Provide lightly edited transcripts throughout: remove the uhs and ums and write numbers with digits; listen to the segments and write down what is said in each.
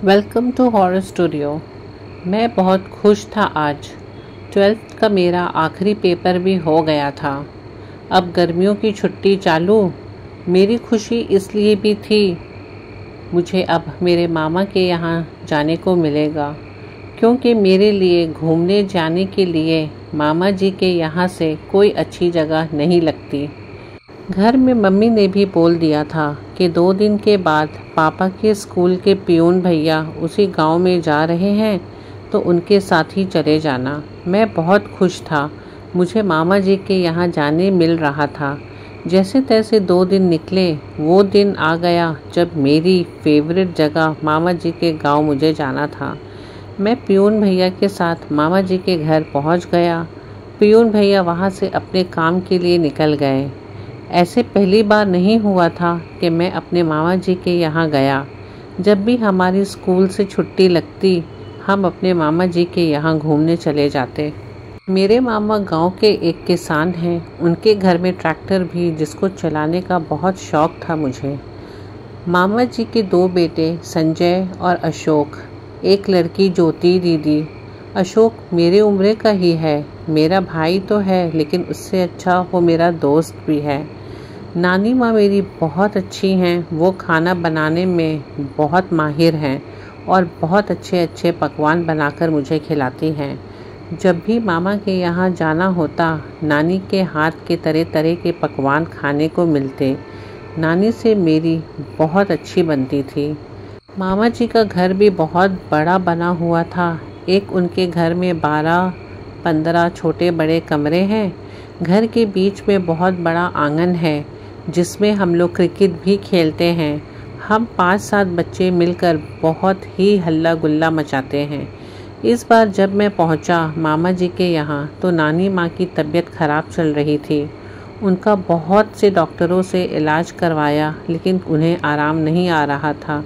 Welcome to horror studio. मैं बहुत खुश था आज। 12th का मेरा आखिरी पेपर भी हो गया था। अब गर्मियों की छुट्टी चालू। मेरी खुशी इसलिए भी थी, मुझे अब मेरे मामा के यहाँ जाने को मिलेगा, क्योंकि मेरे लिए घूमने जाने के लिए मामा जी के यहाँ से कोई अच्छी जगह नहीं लगती। घर में मम्मी ने भी बोल दिया था कि 2 दिन के बाद पापा के स्कूल के पियून भैया उसी गांव में जा रहे हैं, तो उनके साथ ही चले जाना। मैं बहुत खुश था, मुझे मामा जी के यहाँ जाने मिल रहा था। जैसे तैसे 2 दिन निकले। वो दिन आ गया जब मेरी फेवरेट जगह मामा जी के गांव मुझे जाना था। मैं पियून भैया के साथ मामा जी के घर पहुंच गया। पियून भैया वहां से अपने काम के लिए निकल गए। ऐसे पहली बार नहीं हुआ था कि मैं अपने मामा जी के यहाँ गया। जब भी हमारी स्कूल से छुट्टी लगती, हम अपने मामा जी के यहाँ घूमने चले जाते। मेरे मामा गांव के एक किसान हैं। उनके घर में ट्रैक्टर भी, जिसको चलाने का बहुत शौक था मुझे। मामा जी के 2 बेटे संजय और अशोक, एक लड़की ज्योति दीदी। अशोक मेरे उम्र का ही है, मेरा भाई तो है लेकिन उससे अच्छा वो मेरा दोस्त भी है। नानी माँ मेरी बहुत अच्छी हैं। वो खाना बनाने में बहुत माहिर हैं और बहुत अच्छे अच्छे पकवान बनाकर मुझे खिलाती हैं। जब भी मामा के यहाँ जाना होता, नानी के हाथ के तरह तरह के पकवान खाने को मिलते। नानी से मेरी बहुत अच्छी बनती थी। मामा जी का घर भी बहुत बड़ा बना हुआ था। एक उनके घर में 12-15 छोटे बड़े कमरे हैं। घर के बीच में बहुत बड़ा आंगन है, जिसमें हम लोग क्रिकेट भी खेलते हैं। हम 5-7 बच्चे मिलकर बहुत ही हल्ला गुल्ला मचाते हैं। इस बार जब मैं पहुंचा मामा जी के यहाँ, तो नानी माँ की तबीयत ख़राब चल रही थी। उनका बहुत से डॉक्टरों से इलाज करवाया, लेकिन उन्हें आराम नहीं आ रहा था।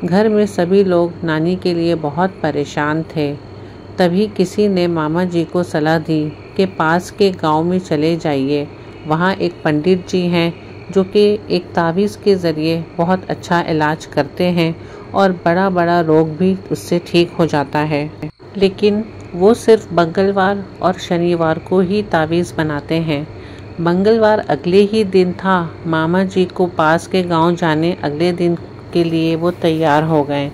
घर में सभी लोग नानी के लिए बहुत परेशान थे। तभी किसी ने मामा जी को सलाह दी कि पास के गांव में चले जाइए। वहाँ एक पंडित जी हैं जो कि एक तावीज़ के ज़रिए बहुत अच्छा इलाज करते हैं और बड़ा बड़ा रोग भी उससे ठीक हो जाता है। लेकिन वो सिर्फ मंगलवार और शनिवार को ही तावीज़ बनाते हैं। मंगलवार अगले ही दिन था। मामा जी को पास के गांव जाने अगले दिन के लिए वो तैयार हो गए।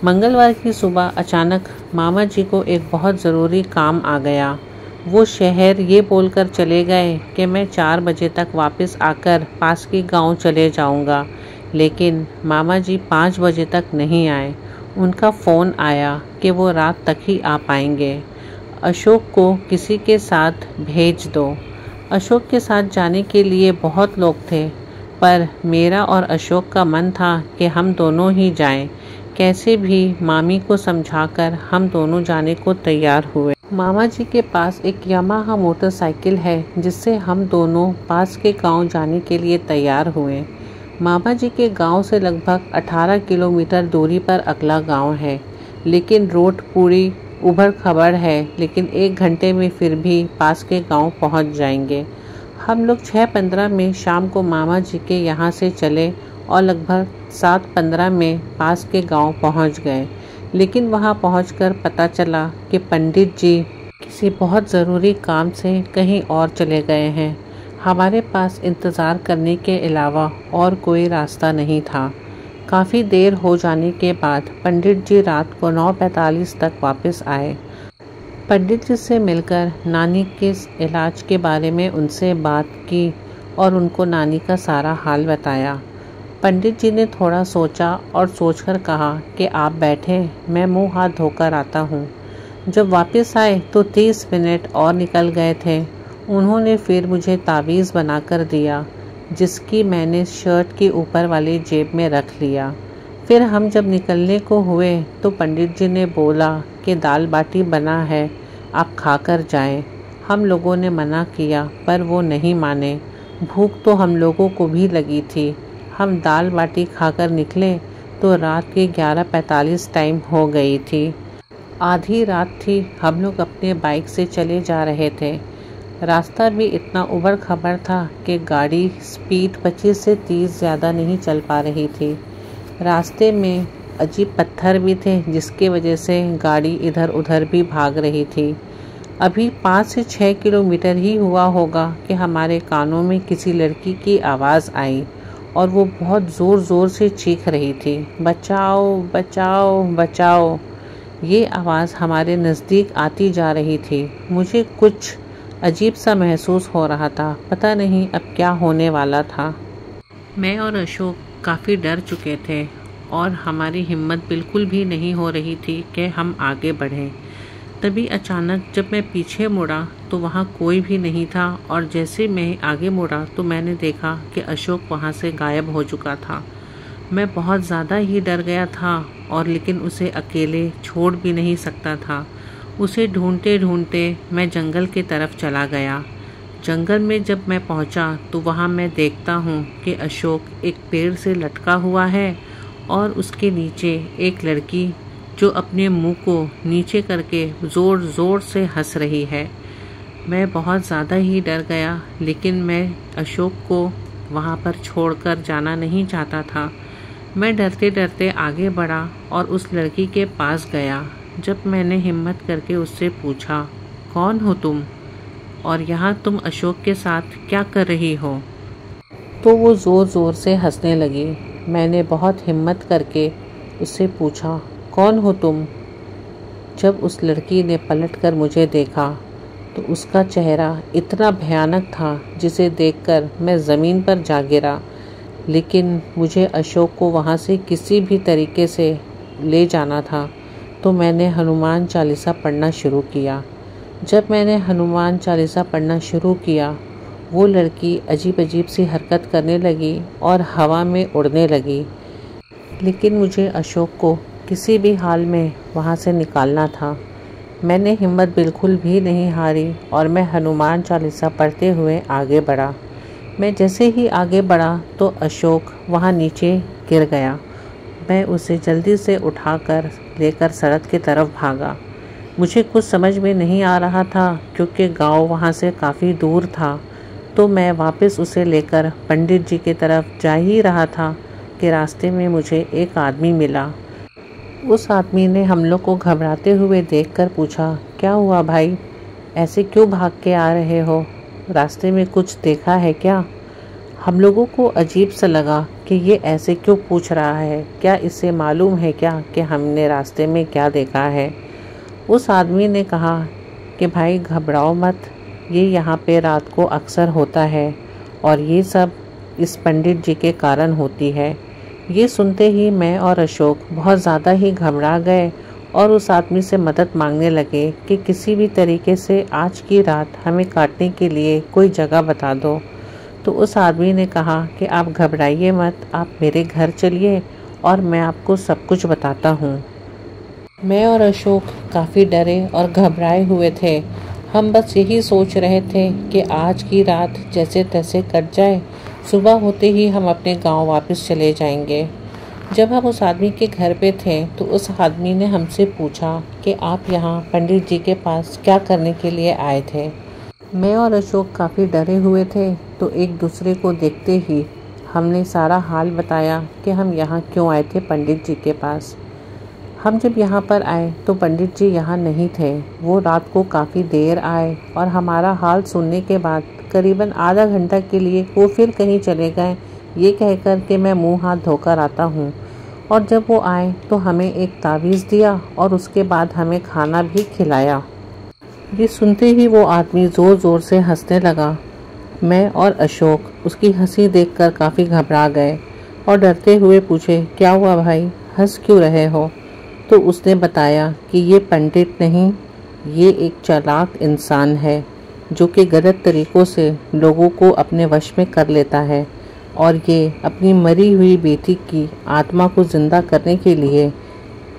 मंगलवार की सुबह अचानक मामा जी को एक बहुत ज़रूरी काम आ गया। वो शहर ये बोलकर चले गए कि मैं 4 बजे तक वापस आकर पास के गांव चले जाऊंगा, लेकिन मामा जी 5 बजे तक नहीं आए। उनका फ़ोन आया कि वो रात तक ही आ पाएंगे। अशोक को किसी के साथ भेज दो। अशोक के साथ जाने के लिए बहुत लोग थे, पर मेरा और अशोक का मन था कि हम दोनों ही जाएं। कैसे भी मामी को समझाकर हम दोनों जाने को तैयार हुए। मामा जी के पास एक यामाहा मोटरसाइकिल है, जिससे हम दोनों पास के गांव जाने के लिए तैयार हुए। मामा जी के गांव से लगभग 18 किलोमीटर दूरी पर अगला गांव है, लेकिन रोड पूरी उबड़ खाबड़ है। लेकिन 1 घंटे में फिर भी पास के गांव पहुंच जाएंगे। हम लोग 6:15 में शाम को मामा जी के यहाँ से चले और लगभग 7:15 में पास के गांव पहुंच गए। लेकिन वहां पहुंचकर पता चला कि पंडित जी किसी बहुत ज़रूरी काम से कहीं और चले गए हैं। हमारे पास इंतज़ार करने के अलावा और कोई रास्ता नहीं था। काफ़ी देर हो जाने के बाद पंडित जी रात को 9:45 तक वापस आए। पंडित जी से मिलकर नानी के इलाज के बारे में उनसे बात की और उनको नानी का सारा हाल बताया। पंडित जी ने थोड़ा सोचा और सोचकर कहा कि आप बैठें, मैं मुंह हाथ धोकर आता हूँ। जब वापस आए तो 30 मिनट और निकल गए थे। उन्होंने फिर मुझे तावीज़ बनाकर दिया, जिसकी मैंने शर्ट के ऊपर वाली जेब में रख लिया। फिर हम जब निकलने को हुए तो पंडित जी ने बोला कि दाल बाटी बना है, आप खाकर जाएं। हम लोगों ने मना किया, पर वो नहीं माने। भूख तो हम लोगों को भी लगी थी। हम दाल बाटी खाकर निकले तो रात के 11:45 टाइम हो गई थी। आधी रात थी। हम लोग अपने बाइक से चले जा रहे थे। रास्ता भी इतना उबड़ खाबड़ था कि गाड़ी स्पीड 25 से 30 ज़्यादा नहीं चल पा रही थी। रास्ते में अजीब पत्थर भी थे जिसकी वजह से गाड़ी इधर उधर भी भाग रही थी। अभी 5 से 6 किलोमीटर ही हुआ होगा कि हमारे कानों में किसी लड़की की आवाज़ आई और वो बहुत ज़ोर ज़ोर से चीख रही थी, बचाओ बचाओ बचाओ। ये आवाज़ हमारे नज़दीक आती जा रही थी। मुझे कुछ अजीब सा महसूस हो रहा था, पता नहीं अब क्या होने वाला था। मैं और अशोक काफ़ी डर चुके थे और हमारी हिम्मत बिल्कुल भी नहीं हो रही थी कि हम आगे बढ़ें। तभी अचानक जब मैं पीछे मुड़ा तो वहाँ कोई भी नहीं था और जैसे मैं आगे मुड़ा तो मैंने देखा कि अशोक वहाँ से गायब हो चुका था। मैं बहुत ज़्यादा ही डर गया था और लेकिन उसे अकेले छोड़ भी नहीं सकता था। उसे ढूंढते ढूंढते मैं जंगल की तरफ चला गया। जंगल में जब मैं पहुंचा तो वहां मैं देखता हूं कि अशोक एक पेड़ से लटका हुआ है और उसके नीचे एक लड़की जो अपने मुंह को नीचे करके ज़ोर ज़ोर से हंस रही है। मैं बहुत ज़्यादा ही डर गया, लेकिन मैं अशोक को वहां पर छोड़कर जाना नहीं चाहता था। मैं डरते डरते आगे बढ़ा और उस लड़की के पास गया। जब मैंने हिम्मत करके उससे पूछा, कौन हो तुम और यहाँ तुम अशोक के साथ क्या कर रही हो, तो वो ज़ोर ज़ोर से हंसने लगी। मैंने बहुत हिम्मत करके उससे पूछा, कौन हो तुम। जब उस लड़की ने पलटकर मुझे देखा तो उसका चेहरा इतना भयानक था जिसे देखकर मैं ज़मीन पर जा गिरा। लेकिन मुझे अशोक को वहाँ से किसी भी तरीके से ले जाना था, तो मैंने हनुमान चालीसा पढ़ना शुरू किया। जब मैंने हनुमान चालीसा पढ़ना शुरू किया, वो लड़की अजीब अजीब सी हरकत करने लगी और हवा में उड़ने लगी। लेकिन मुझे अशोक को किसी भी हाल में वहाँ से निकालना था। मैंने हिम्मत बिल्कुल भी नहीं हारी और मैं हनुमान चालीसा पढ़ते हुए आगे बढ़ा। मैं जैसे ही आगे बढ़ा तो अशोक वहाँ नीचे गिर गया। मैं उसे जल्दी से उठाकर लेकर सड़क की तरफ भागा। मुझे कुछ समझ में नहीं आ रहा था क्योंकि गांव वहाँ से काफ़ी दूर था, तो मैं वापस उसे लेकर पंडित जी की तरफ जा ही रहा था कि रास्ते में मुझे एक आदमी मिला। उस आदमी ने हम लोग को घबराते हुए देखकर पूछा, क्या हुआ भाई, ऐसे क्यों भाग के आ रहे हो, रास्ते में कुछ देखा है क्या। हम लोगों को अजीब सा लगा कि ये ऐसे क्यों पूछ रहा है, क्या इससे मालूम है क्या कि हमने रास्ते में क्या देखा है। उस आदमी ने कहा कि भाई घबराओ मत, ये यहाँ पे रात को अक्सर होता है और ये सब इस पंडित जी के कारण होती है। ये सुनते ही मैं और अशोक बहुत ज़्यादा ही घबरा गए और उस आदमी से मदद मांगने लगे कि किसी भी तरीके से आज की रात हमें काटने के लिए कोई जगह बता दो। तो उस आदमी ने कहा कि आप घबराइए मत, आप मेरे घर चलिए और मैं आपको सब कुछ बताता हूँ। मैं और अशोक काफ़ी डरे और घबराए हुए थे। हम बस यही सोच रहे थे कि आज की रात जैसे तैसे कट जाए, सुबह होते ही हम अपने गांव वापस चले जाएंगे। जब हम उस आदमी के घर पे थे तो उस आदमी ने हमसे पूछा कि आप यहाँ पंडित जी के पास क्या करने के लिए आए थे। मैं और अशोक काफ़ी डरे हुए थे, तो एक दूसरे को देखते ही हमने सारा हाल बताया कि हम यहाँ क्यों आए थे पंडित जी के पास। हम जब यहाँ पर आए तो पंडित जी यहाँ नहीं थे, वो रात को काफ़ी देर आए और हमारा हाल सुनने के बाद करीबन आधा घंटा के लिए वो फिर कहीं चले गए, ये कहकर कि मैं मुंह हाथ धोकर आता हूँ। और जब वो आए तो हमें एक तावीज़ दिया और उसके बाद हमें खाना भी खिलाया। ये सुनते ही वो आदमी ज़ोर ज़ोर से हंसने लगा। मैं और अशोक उसकी हंसी देखकर काफ़ी घबरा गए और डरते हुए पूछे, क्या हुआ भाई, हंस क्यों रहे हो। तो उसने बताया कि ये पंडित नहीं, ये एक चालाक इंसान है जो कि गलत तरीक़ों से लोगों को अपने वश में कर लेता है और ये अपनी मरी हुई बेटी की आत्मा को ज़िंदा करने के लिए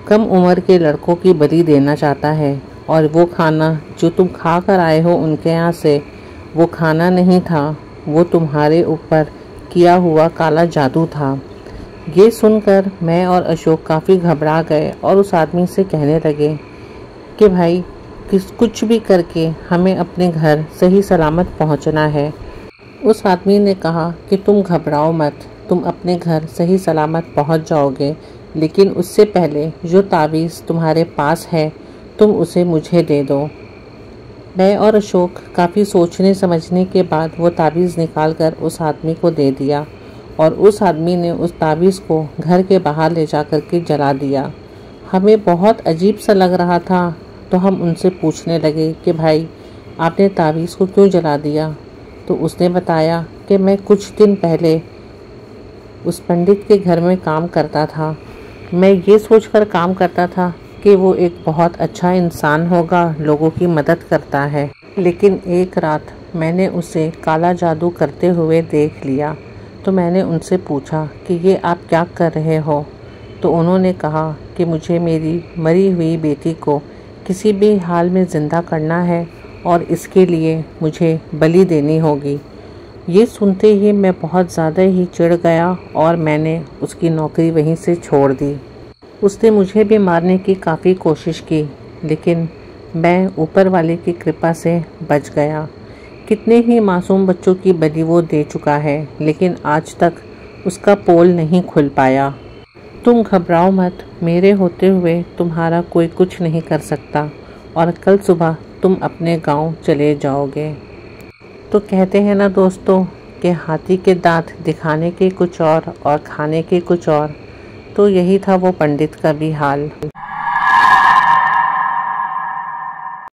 कम उम्र के लड़कों की बलि देना चाहता है। और वो खाना जो तुम खा कर आए हो उनके यहाँ से, वो खाना नहीं था, वो तुम्हारे ऊपर किया हुआ काला जादू था। ये सुनकर मैं और अशोक काफ़ी घबरा गए और उस आदमी से कहने लगे कि भाई कुछ भी करके हमें अपने घर सही सलामत पहुंचना है। उस आदमी ने कहा कि तुम घबराओ मत, तुम अपने घर सही सलामत पहुंच जाओगे, लेकिन उससे पहले जो तावीज़ तुम्हारे पास है तुम उसे मुझे दे दो। मैं और अशोक काफ़ी सोचने समझने के बाद वो तावीज़ निकाल कर उस आदमी को दे दिया और उस आदमी ने उस तावीज़ को घर के बाहर ले जा कर के जला दिया। हमें बहुत अजीब सा लग रहा था, तो हम उनसे पूछने लगे कि भाई आपने तावीज़ को क्यों जला दिया? तो उसने बताया कि मैं कुछ दिन पहले उस पंडित के घर में काम करता था। मैं ये सोचकर काम करता था कि वो एक बहुत अच्छा इंसान होगा, लोगों की मदद करता है। लेकिन एक रात मैंने उसे काला जादू करते हुए देख लिया। तो मैंने उनसे पूछा कि ये आप क्या कर रहे हो? तो उन्होंने कहा कि मुझे मेरी मरी हुई बेटी को किसी भी हाल में ज़िंदा करना है और इसके लिए मुझे बलि देनी होगी। ये सुनते ही मैं बहुत ज़्यादा ही चिढ़ गया और मैंने उसकी नौकरी वहीं से छोड़ दी। उसने मुझे भी मारने की काफ़ी कोशिश की, लेकिन मैं ऊपर वाले की कृपा से बच गया। कितने ही मासूम बच्चों की बलि वो दे चुका है, लेकिन आज तक उसका पोल नहीं खुल पाया। तुम घबराओ मत, मेरे होते हुए तुम्हारा कोई कुछ नहीं कर सकता और कल सुबह तुम अपने गांव चले जाओगे। तो कहते हैं ना दोस्तों कि हाथी के दांत दिखाने के कुछ और खाने के कुछ और। तो यही था वो पंडित का भी हाल।